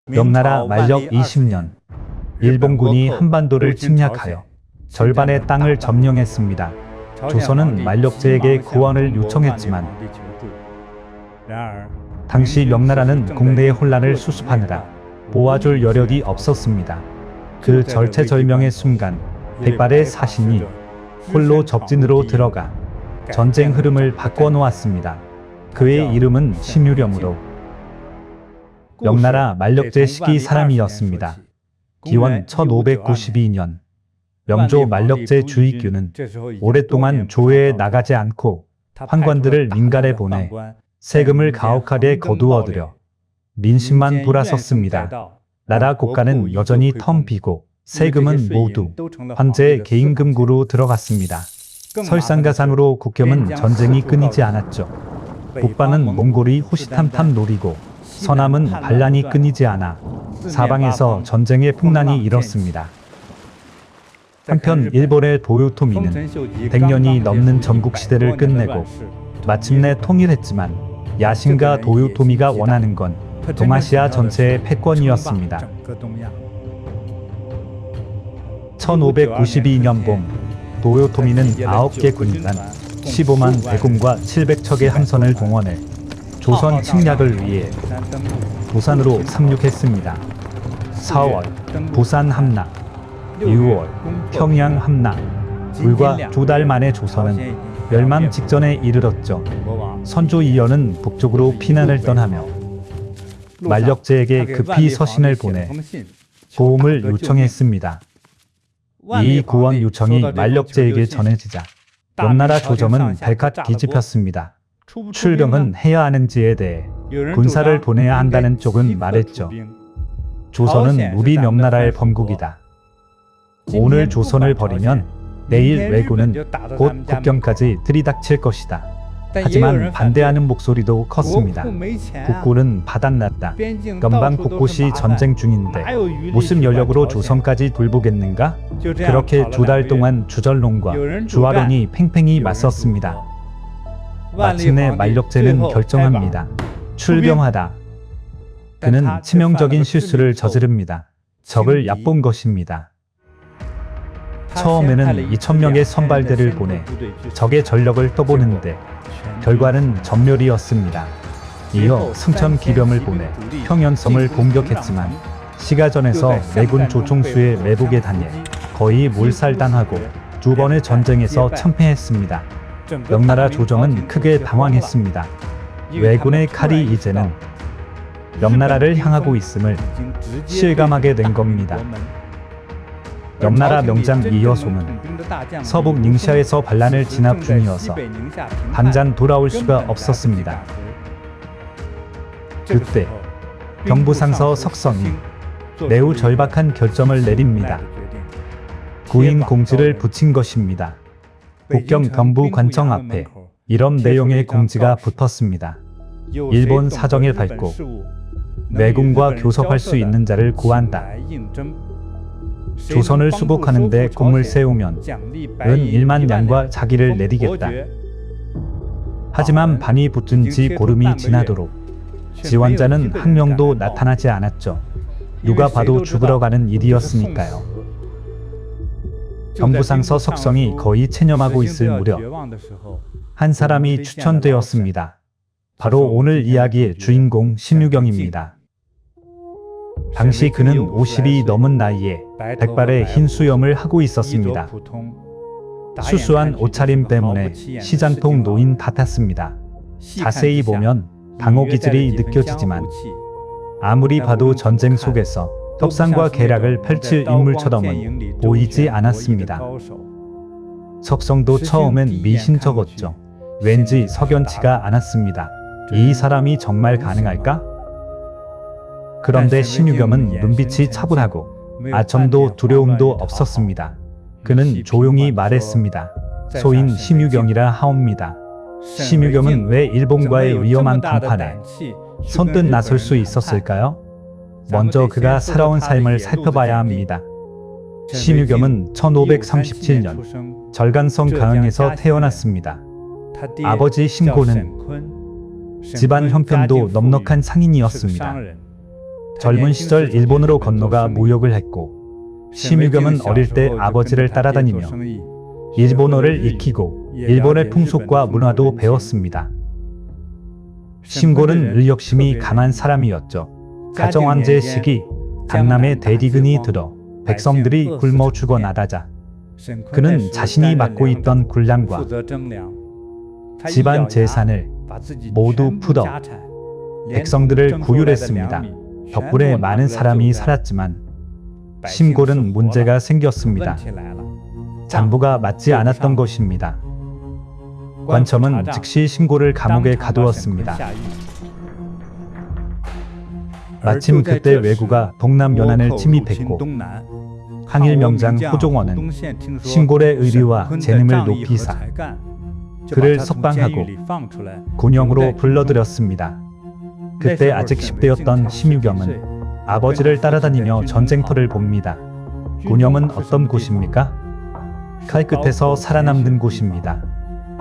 명나라 만력 20년, 일본군이 한반도를 침략하여 절반의 땅을 점령했습니다. 조선은 만력제에게 구원을 요청했지만 당시 명나라는 국내의 혼란을 수습하느라 도와줄 여력이 없었습니다. 그 절체절명의 순간 백발의 사신이 홀로 적진으로 들어가 전쟁 흐름을 바꿔놓았습니다. 그의 이름은 심유령으로 명나라 만력제 시기 사람이었습니다. 기원 1592년 명조 만력제 주의규는 오랫동안 조회에 나가지 않고 환관들을 민간에 보내 세금을 가혹하게 거두어들여 민심만 돌아섰습니다. 나라 국가는 여전히 텅 비고 세금은 모두 황제의 개인 금고로 들어갔습니다. 설상가상으로 국겸은 전쟁이 끊이지 않았죠. 북반은 몽골이 호시탐탐 노리고 서남은 반란이 끊이지 않아 사방에서 전쟁의 풍랑이 일었습니다. 한편 일본의 도요토미는 100년이 넘는 전국시대를 끝내고 마침내 통일했지만 야신과 도요토미가 원하는 건 동아시아 전체의 패권이었습니다. 1592년 봄 도요토미는 9개 군단 15만 대군과 700척의 함선을 동원해 조선 침략을 위해 부산으로 상륙했습니다. 4월 부산 함락, 6월 평양 함락, 불과 2달 만에 조선은 멸망 직전에 이르렀죠. 선조 이연은 북쪽으로 피난을 떠나며 만력제에게 급히 서신을 보내 도움을 요청했습니다. 이 구원 요청이 만력제에게 전해지자 명나라 조정은 발칵 뒤집혔습니다. 출병은 해야 하는지에 대해 군사를 보내야 한다는 쪽은 말했죠. 조선은 우리 명나라의 범국이다. 오늘 조선을 버리면 내일 왜군은 곧 국경까지 들이닥칠 것이다. 하지만 반대하는 목소리도 컸습니다. 국군은 바닥났다. 연방 곳곳이 전쟁 중인데 무슨 여력으로 조선까지 돌보겠는가? 그렇게 2달 동안 주절론과 주화론이 팽팽히 맞섰습니다. 마침내 만력제는 결정합니다. 출병하다. 그는 치명적인 실수를 저지릅니다. 적을 얕본 것입니다. 처음에는 2,000명의 선발대를 보내 적의 전력을 떠보는데 결과는 전멸이었습니다. 이어 승천 기병을 보내 평연섬을 공격했지만 시가전에서 내군 조총수의 매복에 당해 거의 몰살당하고 2번의 전쟁에서 참패했습니다. 명나라 조정은 크게 당황했습니다. 왜군의 칼이 이제는 명나라를 향하고 있음을 실감하게 된 겁니다. 명나라 명장 이여송은 서북 닝샤에서 반란을 진압 중이어서 당장 돌아올 수가 없었습니다. 그때 경부상서 석성이 매우 절박한 결정을 내립니다. 구인 공지를 붙인 것입니다. 북경 경부 관청 앞에 이런 내용의 공지가 붙었습니다. 일본 사정에 밟고 왜군과 교섭할 수 있는 자를 구한다. 조선을 수복하는 데 공을 세우면 은 1만 양과 자기를 내리겠다. 하지만 반이 붙은 지 보름이 지나도록 지원자는 한 명도 나타나지 않았죠. 누가 봐도 죽으러 가는 일이었으니까요. 경부상서 석성이 거의 체념하고 있을 무렵 한 사람이 추천되었습니다. 바로 오늘 이야기의 주인공 심유경입니다. 당시 그는 50이 넘은 나이에 백발의 흰 수염을 하고 있었습니다. 수수한 옷차림 때문에 시장통 노인 같았습니다. 자세히 보면 당호 기질이 느껴지지만 아무리 봐도 전쟁 속에서 협상과 계략을 펼칠 인물처럼은 보이지 않았습니다. 석성도 처음엔 미심쩍었죠. 왠지 석연치가 않았습니다. 이 사람이 정말 가능할까? 그런데 심유경은 눈빛이 차분하고 아첨도 두려움도 없었습니다. 그는 조용히 말했습니다. 소인 심유경이라 하옵니다. 심유경은 왜 일본과의 위험한談判에 선뜻 나설 수 있었을까요? 먼저 그가 살아온 삶을 살펴봐야 합니다. 심유경은 1537년 절간성 가흥에서 태어났습니다. 아버지 심고는 집안 형편도 넉넉한 상인이었습니다. 젊은 시절 일본으로 건너가 무역을 했고 심유겸은 어릴 때 아버지를 따라다니며 일본어를 익히고 일본의 풍속과 문화도 배웠습니다. 심골은 의욕심이 강한 사람이었죠. 가정황제 시기 강남에 대리근이 들어 백성들이 굶어 죽어나가자 그는 자신이 맡고 있던 군량과 집안 재산을 모두 풀어 백성들을 구휼했습니다. 덕분에 많은 사람이 살았지만 심골은 문제가 생겼습니다. 장부가 맞지 않았던 것입니다. 관첨은 즉시 심골을 감옥에 가두었습니다. 마침 그때 왜구가 동남 연안을 침입했고 항일 명장 호종원은 심골의 의리와 재능을 높이사 그를 석방하고 군영으로 불러들였습니다. 그때 아직 10대였던 심유겸은 아버지를 따라다니며 전쟁터를 봅니다. 군영은 어떤 곳입니까? 칼 끝에서 살아남는 곳입니다.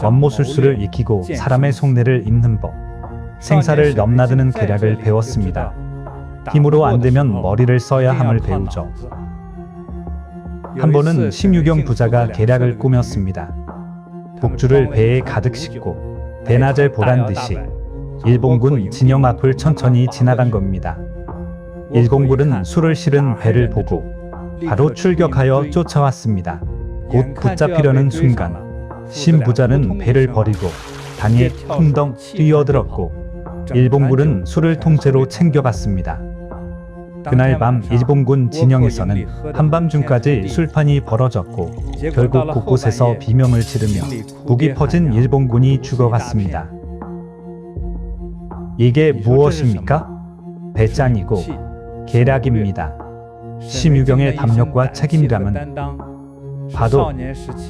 업무술수를 익히고 사람의 속내를 읽는 법, 생사를 넘나드는 계략을 배웠습니다. 힘으로 안 되면 머리를 써야 함을 배우죠. 한 번은 심유겸 부자가 계략을 꾸몄습니다. 복주를 배에 가득 싣고 대낮에 보란듯이 일본군 진영 앞을 천천히 지나간 겁니다. 일본군은 술을 실은 배를 보고 바로 출격하여 쫓아왔습니다. 곧 붙잡히려는 순간 심 부자는 배를 버리고 당에 풍덩 뛰어들었고 일본군은 술을 통째로 챙겨갔습니다. 그날 밤 일본군 진영에서는 한밤중까지 술판이 벌어졌고 결국 곳곳에서 비명을 지르며 북이 퍼진 일본군이 죽어갔습니다. 이게 무엇입니까? 배짱이고 계략입니다. 심유경의 담력과 책임감은 바로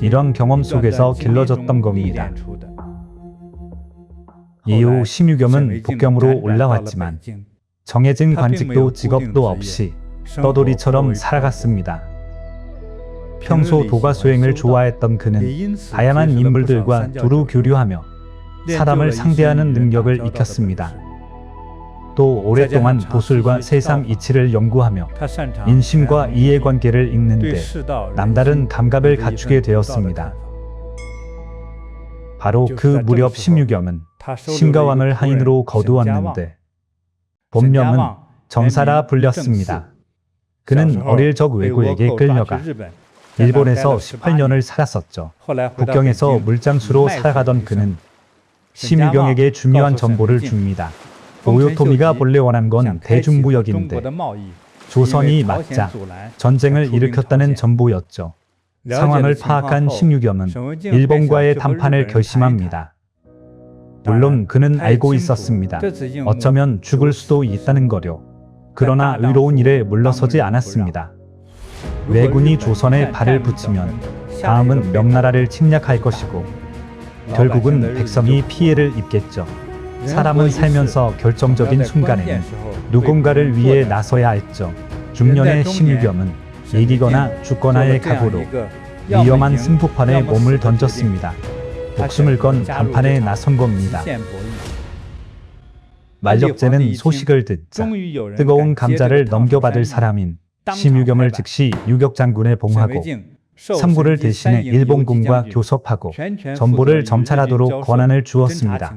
이런 경험 속에서 길러졌던 겁니다. 이후 심유겸은 북경으로 올라왔지만 정해진 관직도 직업도 없이 떠돌이처럼 살아갔습니다. 평소 도가 수행을 좋아했던 그는 다양한 인물들과 두루 교류하며 사람을 상대하는 능력을 익혔습니다. 또 오랫동안 도술과 세상 이치를 연구하며 인심과 이해관계를 읽는 데 남다른 감각을 갖추게 되었습니다. 바로 그 무렵 심유겸은 심가왕을 하인으로 거두었는데 본명은 정사라 불렸습니다. 그는 어릴 적 왜구에게 끌려가 일본에서 18년을 살았었죠. 북경에서 물장수로 살아가던 그는 심유경에게 중요한 정보를 줍니다. 오요토미가 본래 원한 건 대중무역인데 조선이 막자 전쟁을 일으켰다는 정보였죠. 상황을 파악한 심유겸은 일본과의 담판을 결심합니다. 물론 그는 알고 있었습니다. 어쩌면 죽을 수도 있다는 거려. 그러나 의로운 일에 물러서지 않았습니다. 왜군이 조선에 발을 붙이면 다음은 명나라를 침략할 것이고 결국은 백성이 피해를 입겠죠. 사람은 살면서 결정적인 순간에는 누군가를 위해 나서야 했죠. 중년의 심유겸은 이기거나 죽거나의 각오로 위험한 승부판에 몸을 던졌습니다. 목숨을 건 담판에 나선 겁니다. 만력제는 소식을 듣자 뜨거운 감자를 넘겨받을 사람인 심유겸을 즉시 유격장군에 봉하고 삼고를 대신해 일본군과 교섭하고 전보를 점찰하도록 권한을 주었습니다.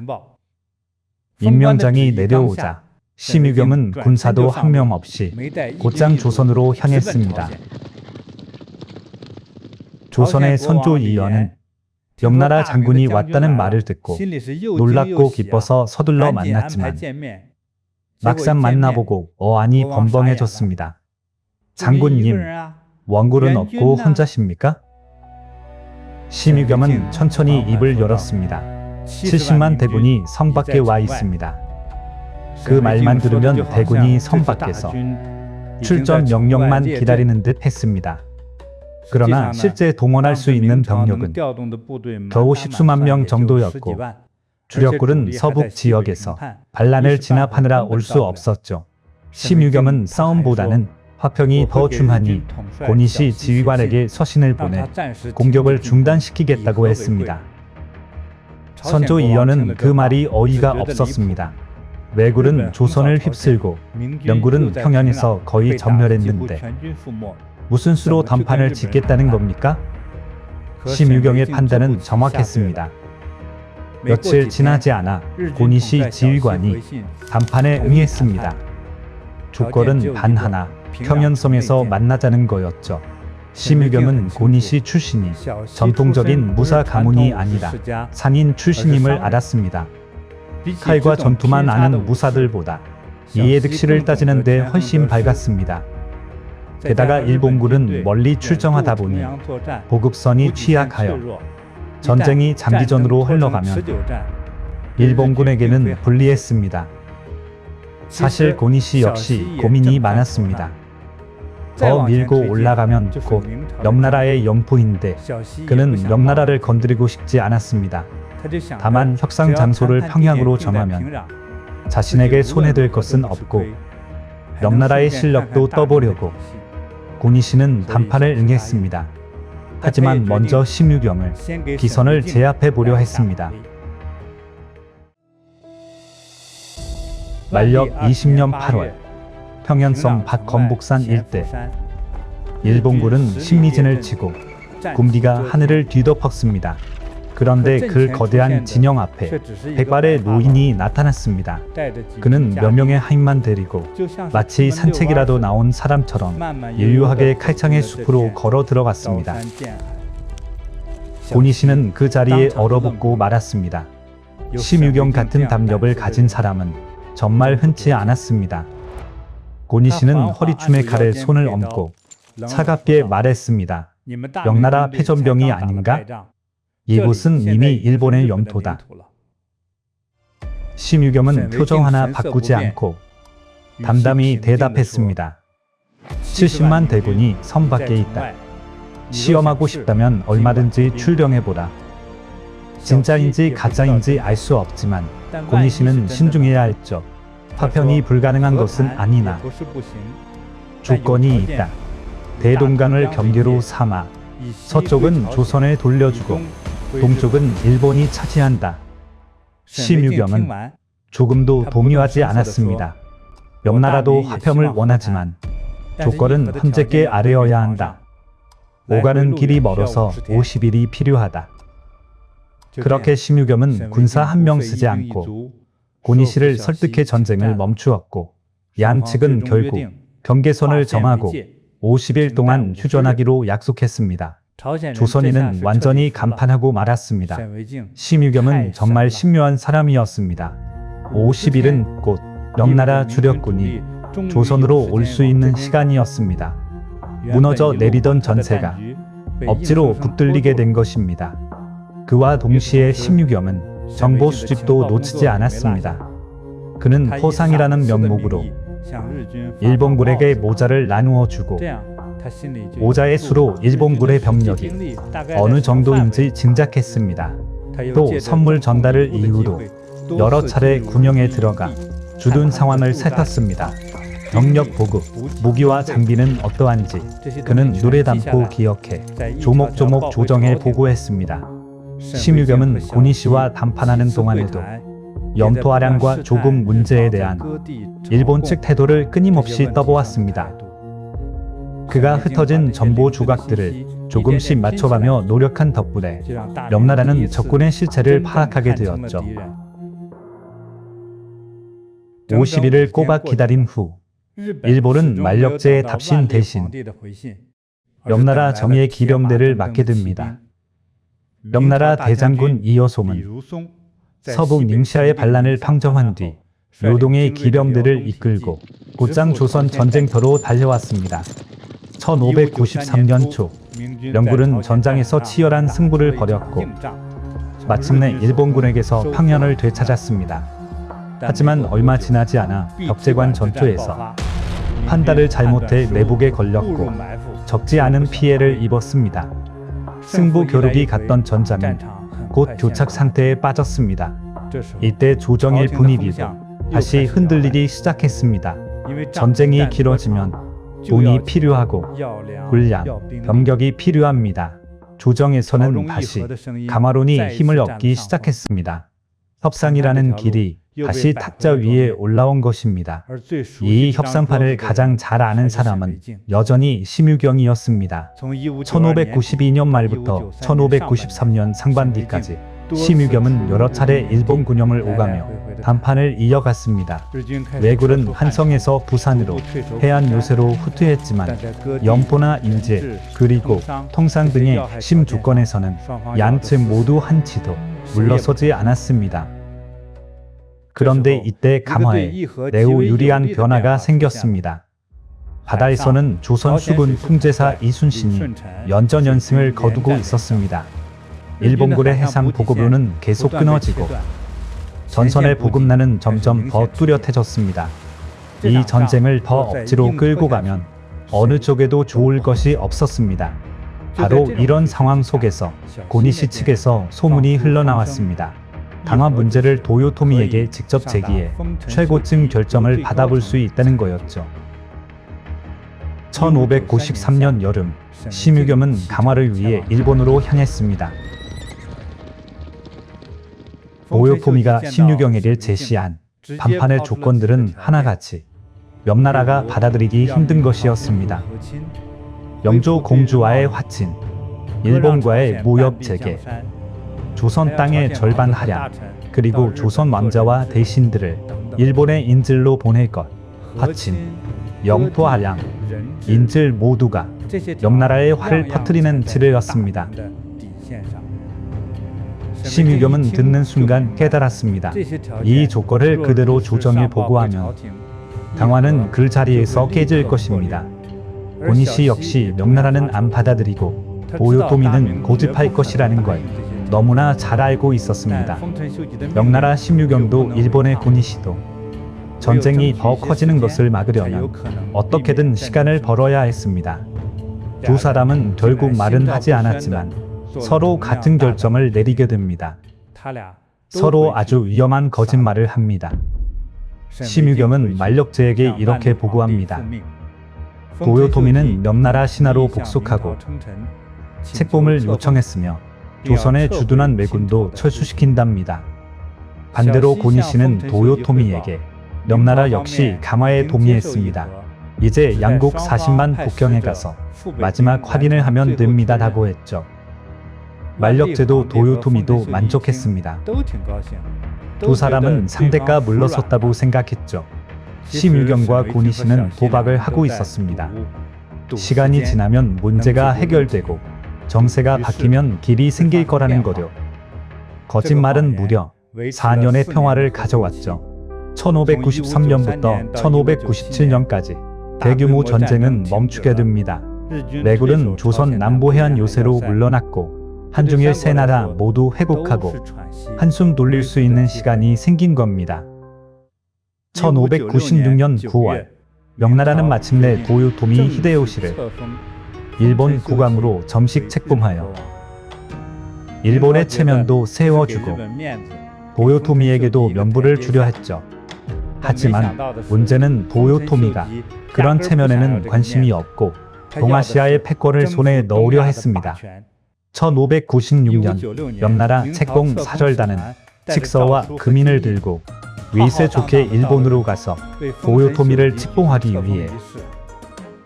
임명장이 내려오자 심유겸은 군사도 한 명 없이 곧장 조선으로 향했습니다. 조선의 선조 이연은 명나라 장군이 왔다는 말을 듣고 놀랍고 기뻐서 서둘러 만났지만 막상 만나보고 어안이 번벙해졌습니다. 장군님, 원굴은 없고 혼자십니까? 심유겸은 천천히 입을 열었습니다. 70만 대군이 성 밖에 와 있습니다. 그 말만 들으면 대군이 성 밖에서 출전 명령만 기다리는 듯 했습니다. 그러나 실제 동원할 수 있는 병력은 겨우 10수만 명 정도였고 주력군은 서북 지역에서 반란을 진압하느라 올 수 없었죠. 심유겸은 싸움보다는 화평이 더 중하니 고니시 지휘관에게 서신을 보내 공격을 중단시키겠다고 했습니다. 선조 이연은 그 말이 어이가 없었습니다. 왜굴은 조선을 휩쓸고 명굴은 평양에서 거의 전멸했는데 무슨 수로 단판을 짓겠다는 겁니까? 심유경의 판단은 정확했습니다. 며칠 지나지 않아 고니시 지휘관이 단판에 응했습니다. 조건은 단 하나, 평현섬에서 만나자는 거였죠. 심유경은 고니시 출신이 전통적인 무사 가문이 아니라 산인 출신임을 알았습니다. 칼과 전투만 아는 무사들보다 이해득실을 따지는데 훨씬 밝았습니다. 게다가 일본군은 멀리 출정하다 보니 보급선이 취약하여 전쟁이 장기전으로 흘러가면 일본군에게는 불리했습니다. 사실 고니시 역시 고민이 많았습니다. 더 밀고 올라가면 곧 명나라의 영토인데 그는 명나라를 건드리고 싶지 않았습니다. 다만 협상 장소를 평양으로 정하면 자신에게 손해될 것은 없고 명나라의 실력도 떠보려고 고니시는 단판을 응했습니다. 하지만 먼저 심유경을 비선을 제압해 보려 했습니다. 만력 20년 8월 평현섬 박건복산 일대 일본군은 심리진을 치고 군비가 하늘을 뒤덮었습니다. 그런데 그 거대한 진영 앞에 백발의 노인이 나타났습니다. 그는 몇 명의 하인만 데리고 마치 산책이라도 나온 사람처럼 인류하게 칼창의 숲으로 걸어 들어갔습니다. 고니시는 그 자리에 얼어붙고 말았습니다. 심유경 같은 담력을 가진 사람은 정말 흔치 않았습니다. 고니시는 허리춤에 칼에 손을 얹고 차갑게 말했습니다. 명나라 패전병이 아닌가? 이곳은 이미 일본의 영토다. 심유경은 표정 하나 바꾸지 않고 담담히 대답했습니다. 70만 대군이 섬 밖에 있다. 시험하고 싶다면 얼마든지 출병해보라. 진짜인지 가짜인지 알 수 없지만 고니시는 신중해야 했죠. 파편이 불가능한 것은 아니나 조건이 있다. 대동강을 경계로 삼아 서쪽은 조선에 돌려주고 동쪽은 일본이 차지한다. 심유경은 조금도 동요하지 않았습니다. 명나라도 화평을 원하지만 조건은 함재께 아래어야 한다. 오가는 길이 멀어서 50일이 필요하다. 그렇게 심유경은 군사 한 명 쓰지 않고 고니시를 설득해 전쟁을 멈추었고 양측은 결국 경계선을 정하고 50일 동안 휴전하기로 약속했습니다. 조선인은 완전히 감탄하고 말았습니다. 심유경은 정말 신묘한 사람이었습니다. 50일은 곧 명나라 주력군이 조선으로 올 수 있는 시간이었습니다. 무너져 내리던 전세가 억지로 붙들리게 된 것입니다. 그와 동시에 심유경은 정보 수집도 놓치지 않았습니다. 그는 포상이라는 명목으로 일본군에게 모자를 나누어 주고 모자의 수로 일본군의 병력이 어느 정도인지 짐작했습니다. 또 선물 전달을 이유로 여러 차례 군영에 들어가 주둔 상황을 살폈습니다. 병력 보급, 무기와 장비는 어떠한지 그는 눈에 담고 기억해 조목조목 조정해 보고했습니다. 심유경은 고니시와 담판하는 동안에도 영토 하량과 조국 문제에 대한 일본 측 태도를 끊임없이 떠보았습니다. 그가 흩어진 정보 조각들을 조금씩 맞춰가며 노력한 덕분에 명나라는 적군의 실체를 파악하게 되었죠. 50일을 꼬박 기다린 후 일본은 만력제의 답신 대신 명나라 정예 기병대를 맡게 됩니다. 명나라 대장군 이여솜은 서북 닝샤의 반란을 평정한 뒤 요동의 기병대를 이끌고 곧장 조선 전쟁터로 달려왔습니다. 1593년 초 명굴은 전장에서 치열한 승부를 벌였고 마침내 일본군에게서 평양을 되찾았습니다. 하지만 얼마 지나지 않아 벽제관 전투에서 판단을 잘못해 내복에 걸렸고 적지 않은 피해를 입었습니다. 승부 겨루기 갔던 전장은 곧 교착 상태에 빠졌습니다. 이때 조정의 분위기도 다시 흔들리기 시작했습니다. 전쟁이 길어지면 돈이 필요하고 군량, 병격이 필요합니다. 조정에서는 다시 가마론이 힘을 얻기 시작했습니다. 협상이라는 길이 다시 탁자 위에 올라온 것입니다. 이 협상판을 가장 잘 아는 사람은 여전히 심유경이었습니다. 1592년 말부터 1593년 상반기까지 심유겸은 여러 차례 일본 군영을 오가며 담판을 이어갔습니다. 왜굴은 한성에서 부산으로, 해안 요새로 후퇴했지만 영포나 인제, 그리고 통상 등의 핵심 주권에서는 양측 모두 한치도 물러서지 않았습니다. 그런데 이때 감화에 매우 유리한 변화가 생겼습니다. 바다에서는 조선 수군 풍제사 이순신이 연전연승을 거두고 있었습니다. 일본군의 해상 보급로는 계속 끊어지고 전선의 보급난은 점점 더 뚜렷해졌습니다. 이 전쟁을 더 억지로 끌고 가면 어느 쪽에도 좋을 것이 없었습니다. 바로 이런 상황 속에서 고니시 측에서 소문이 흘러나왔습니다. 당화 문제를 도요토미에게 직접 제기해 최고층 결정을 받아볼 수 있다는 거였죠. 1593년 여름, 심유겸은 감화를 위해 일본으로 향했습니다. 도요토미가 심유경에게 제시한 담판의 조건들은 하나같이 명나라가 받아들이기 힘든 것이었습니다. 영조 공주와의 화친, 일본과의 무역 재개, 조선 땅의 절반 할양, 그리고 조선 왕자와 대신들을 일본의 인질로 보낼 것, 화친, 영토 할양, 인질 모두가 명나라의 화를 퍼뜨리는 지뢰였습니다. 심유겸은 듣는 순간 깨달았습니다. 이 조건을 그대로 조정에 보고하면 당화는 그 자리에서 깨질 것입니다. 고니시 역시 명나라는 안 받아들이고 도요토미는 고집할 것이라는 걸 너무나 잘 알고 있었습니다. 명나라 심유경도 일본의 고니시도 전쟁이 더 커지는 것을 막으려면 어떻게든 시간을 벌어야 했습니다. 두 사람은 결국 말은 하지 않았지만 서로 같은 결정을 내리게 됩니다. 서로 아주 위험한 거짓말을 합니다. 심유겸은 만력제에게 이렇게 보고합니다. 도요토미는 명나라 신하로 복속하고 책봉을 요청했으며 조선의 주둔한 왜군도 철수시킨답니다. 반대로 고니시는 도요토미에게 명나라 역시 감화에 동의했습니다. 이제 양국 40만 복경에 가서 마지막 확인을 하면 됩니다 라고 했죠. 만력제도 도요토미도 만족했습니다. 두 사람은 상대가 물러섰다고 생각했죠. 심유경과 고니시는 도박을 하고 있었습니다. 시간이 지나면 문제가 해결되고 정세가 바뀌면 길이 생길 거라는 거죠. 거짓말은 무려 4년의 평화를 가져왔죠. 1593년부터 1597년까지 대규모 전쟁은 멈추게 됩니다. 왜굴은 조선 남부 해안 요새로 물러났고 한중일 세 나라 모두 회복하고 한숨 돌릴 수 있는 시간이 생긴 겁니다. 1596년 9월, 명나라는 마침내 도요토미 히데요시를 일본 국왕으로 정식 책봉하여 일본의 체면도 세워주고 도요토미에게도 명부를 주려 했죠. 하지만 문제는 도요토미가 그런 체면에는 관심이 없고 동아시아의 패권을 손에 넣으려 했습니다. 1596년 명나라 책봉 사절단은 칙서와 금인을 들고 위세 좋게 일본으로 가서 도요토미를 책봉하기 위해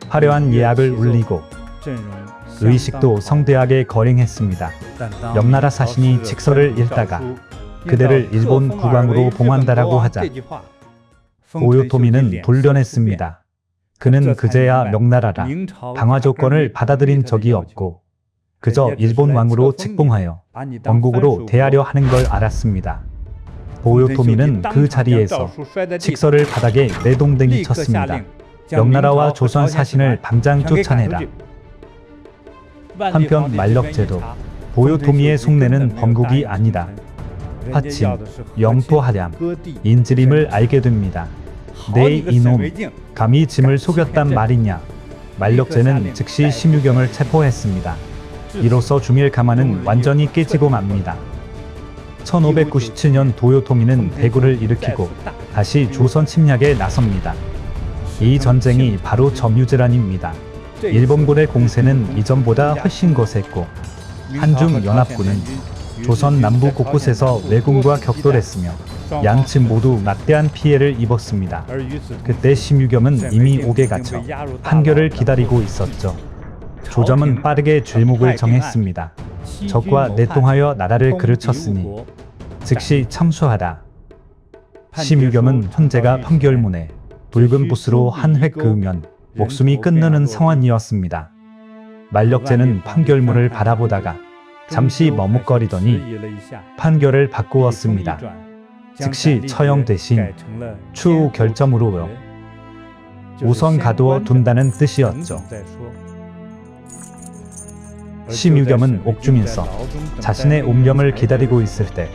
화려한 예약을 울리고 의식도 성대하게 거행했습니다. 명나라 사신이 칙서를 읽다가 그대를 일본 국왕으로 봉한다라고 하자 도요토미는 돌려냈습니다. 그는 그제야 명나라라 당화 조건을 받아들인 적이 없고 그저 일본 왕으로 책봉하여 원국으로 대하려 하는 걸 알았습니다. 도요토미는 그 자리에서 칙서를 바닥에 내동댕이 쳤습니다. 명나라와 조선 사신을 당장 쫓아내라. 한편 만력제도 도요토미의 속내는 범국이 아니라 화친, 영토 할양, 인질임을 알게 됩니다. 네 이놈, 감히 짐을 속였단 말이냐. 만력제는 즉시 심유경을 체포했습니다. 이로써 중일 감화는 완전히 깨지고 맙니다. 1597년 도요토미는 대구를 일으키고 다시 조선 침략에 나섭니다. 이 전쟁이 바로 점유질환입니다. 일본군의 공세는 이전보다 훨씬 거셌고 한중연합군은 조선 남부 곳곳에서 왜군과 격돌했으며 양측 모두 막대한 피해를 입었습니다. 그때 심유겸은 이미 옥에 갇혀 판결을 기다리고 있었죠. 조점은 빠르게 죄목을 정했습니다. 적과 내통하여 나라를 그르쳤으니 즉시 참수하라. 심유겸은 헌재가 판결문에 붉은 붓으로 한 획 그으면 목숨이 끝나는 상황이었습니다. 만력재는 판결문을 바라보다가 잠시 머뭇거리더니 판결을 바꾸었습니다. 즉시 처형 대신 추후 결점으로요. 우선 가두어 둔다는 뜻이었죠. 심유겸은 옥중에서 자신의 옥념을 기다리고 있을 때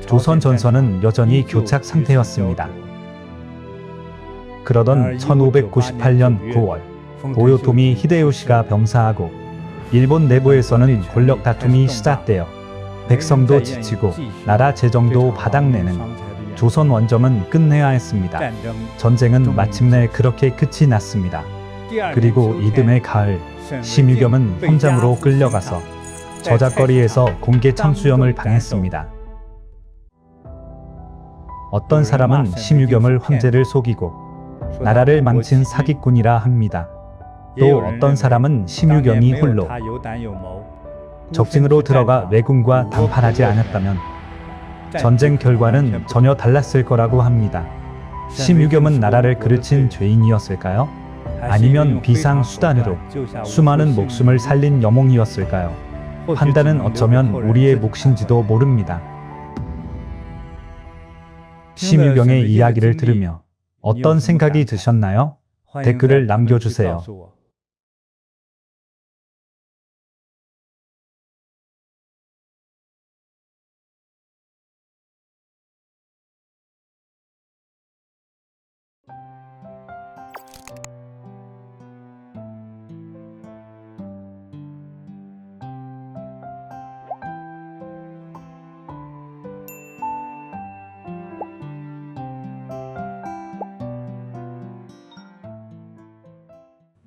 조선 전선은 여전히 교착 상태였습니다. 그러던 1598년 9월 오요토미 히데요시가 병사하고 일본 내부에서는 권력 다툼이 시작되어 백성도 지치고 나라 재정도 바닥내는 조선 원정은 끝내야 했습니다. 전쟁은 마침내 그렇게 끝이 났습니다. 그리고 이듬해 가을 심유겸은 험장으로 끌려가서 저작거리에서 공개 참수형을 당했습니다. 어떤 사람은 심유겸을 황제를 속이고 나라를 망친 사기꾼이라 합니다. 또 어떤 사람은 심유겸이 홀로 적진으로 들어가 왜군과談判하지 않았다면 전쟁 결과는 전혀 달랐을 거라고 합니다. 심유겸은 나라를 그르친 죄인이었을까요? 아니면 비상수단으로 수많은 목숨을 살린 영웅이었을까요? 판단은 어쩌면 우리의 몫인지도 모릅니다. 심유겸의 이야기를 들으며 어떤 생각이 드셨나요? 댓글을 남겨주세요.